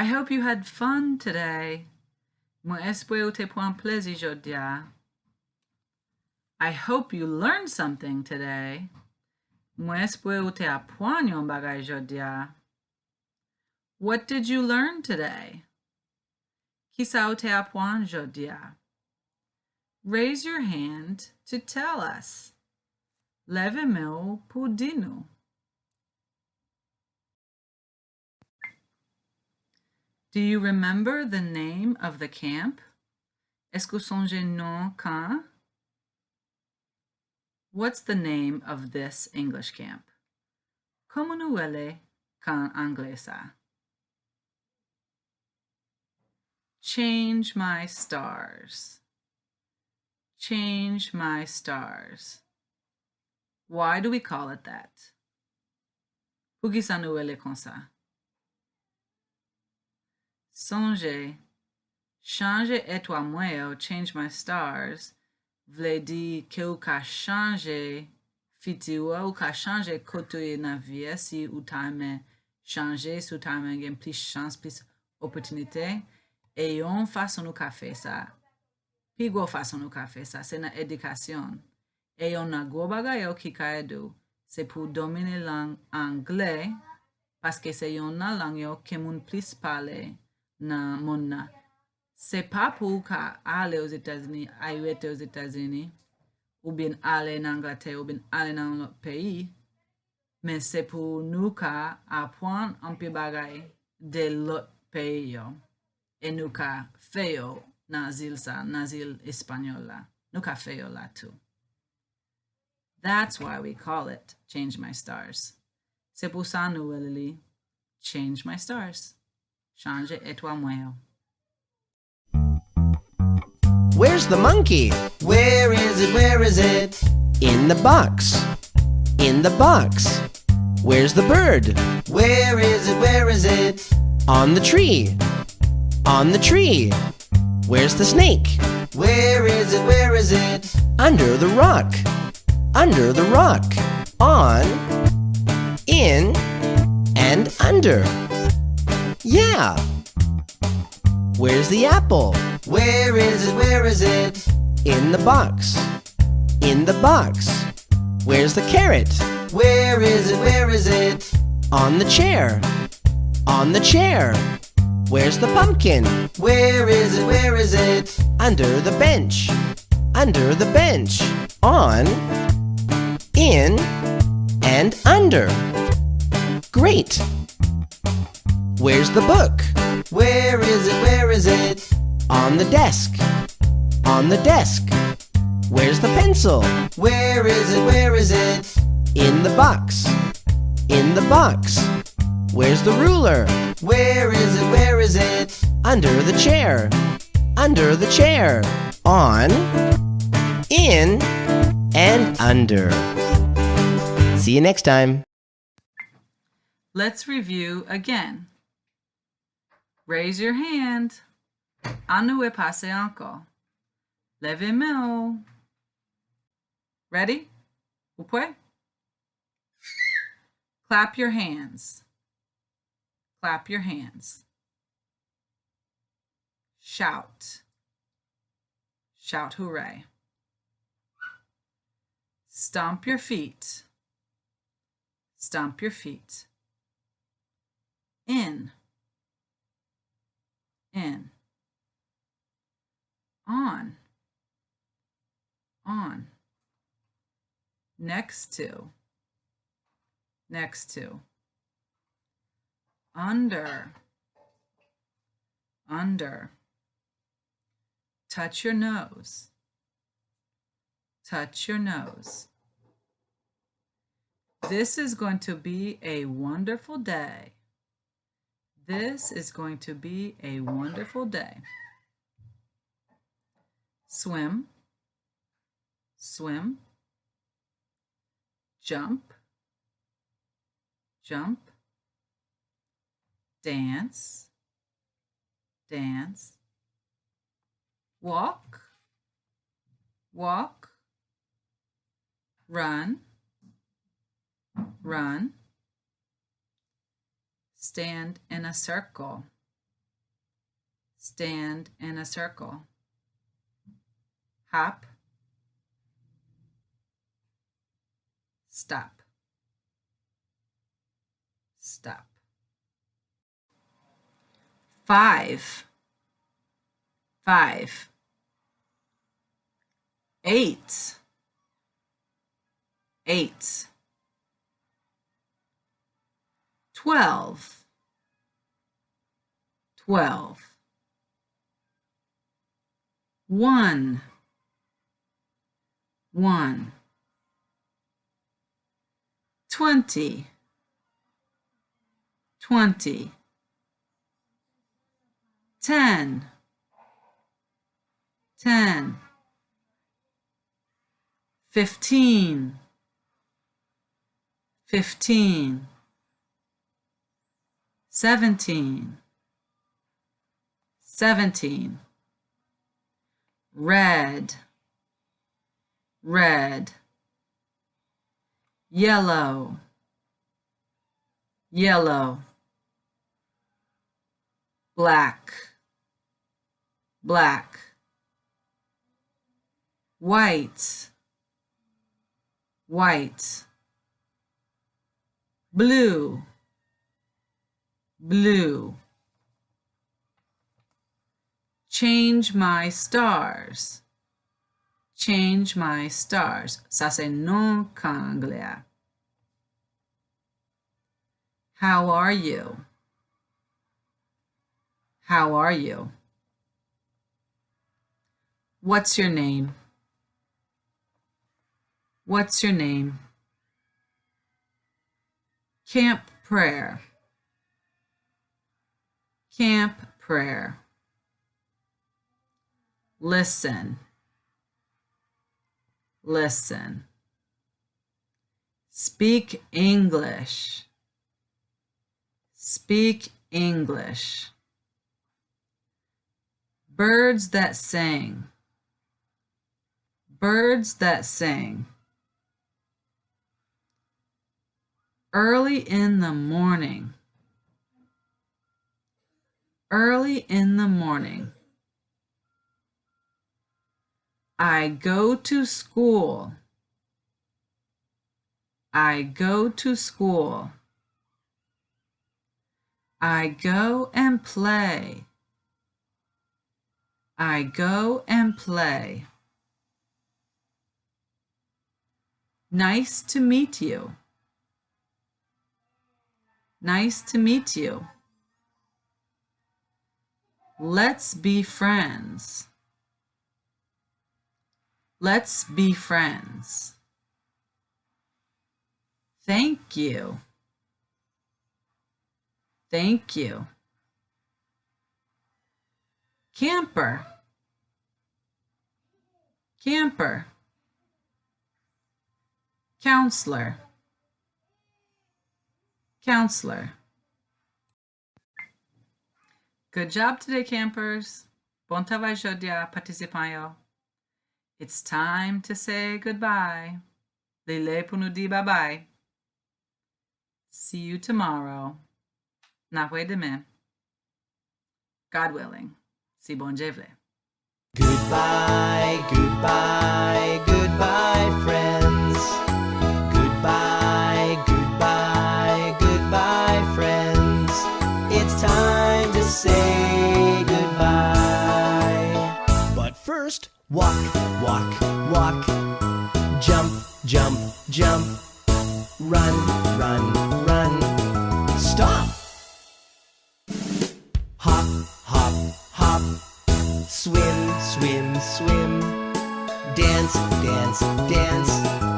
I hope you had fun today. Mwen espere ou te pran plezi jodia. I hope you learned something today. Mwen espere ou te apwan yon bagay jodia. What did you learn today? Ki sa ou te apwan jodia? Raise your hand to tell us. Leve mou pou di nou. Do you remember the name of the camp? Est-ce que songe non camp? What's the name of this English camp? Como nou ele camp anglais sa? Change my stars. Change my stars. Why do we call it that? Pou ki sa nou ele kon sa? Songe, change etwa mwen yo, change my stars, vle di ke ou ka change fiti ou ka change kotoye nan vie si ou ta men change, si ou ta men gen plis chans, plis opotunite, e yon fason ou ka fe sa. Pi go fason ou ka fe sa, se nan edikasyon. E yon nan go bagay yo ki ka edu, se pou domine lang angle, paske se yon nan lang yo ke moun plis pale nan moun na. Se pa pou ka ale aux États-Unis, ayete aux États-Unis, ou bien ale nan Angleterre, ou bien ale nan lot peyi, men se pou nou ka apwan anpi bagay de lot peyi yo, e nou ka feyo nan zil sa, nan zil Espanyol la. Nou ka feyo la tou. That's why we call it Change My Stars. Se pou sa nou elili, Change My Stars. Change etwa mwen yo. Where's the monkey? Where is it? Where is it? In the box. In the box. Where's the bird? Where is it? Where is it? On the tree. On the tree. Where's the snake? Where is it? Where is it? Under the rock. Under the rock. On, in, and under. Yeah. Where's the apple? Where is it? Where is it? In the box. In the box. Where's the carrot? Where is it? Where is it? On the chair. On the chair. Where's the pumpkin? Where is it? Where is it? Under the bench. Under the bench. On, in, and under. Great. Where's the book? Where is it? Where is it? On the desk. On the desk. Where's the pencil? Where is it? Where is it? In the box. In the box. Where's the ruler? Where is it? Where is it? Under the chair. Under the chair. On, in, and under. See you next time. Let's review again. Raise your hand. Anu e pase anko. Leve mou. Ready? Upwe? Clap your hands. Clap your hands. Shout. Shout hooray. Stomp your feet. Stomp your feet. In. In. On. On. Next to. Next to. Under. Under. Touch your nose. Touch your nose. This is going to be a wonderful day. This is going to be a wonderful day. Swim. Swim. Jump. Jump. Dance. Dance. Walk. Walk. Run. Run. Stand in a circle. stand in a circle. Hop, stop, stop. 5, 5. 8, 8. 12, 12. 1, 1. 20, 20. 10, 10. 15, 15. 17, 17. Red, red. Yellow, yellow. Black, black. White, white. Blue, blue. Change my stars. Change my stars. Ça c'est non anglais. How are you? How are you? What's your name? What's your name? Camp prayer. Camp prayer. Listen. Listen. Speak English. Speak English. Birds that sing. Birds that sing. Early in the morning. Early in the morning. I go to school. I go to school. I go and play. I go and play. Nice to meet you. Nice to meet you. Let's be friends. Let's be friends. Thank you. Thank you. Camper. Camper. Counselor. Counselor. Good job today, campers. Bon travail jodia, participants. It's time to say goodbye. Lile pour nous dire bye-bye. See you tomorrow. Napwe demain. God willing. Si bon Dieu vle. Goodbye, goodbye, goodbye, friends. Goodbye, goodbye, goodbye, friends. It's time to say goodbye. But first, walk, walk, walk. Jump, jump, jump. Run, run, run. Stop. Hop, hop, hop. Swim, swim, swim. Dance, dance, dance.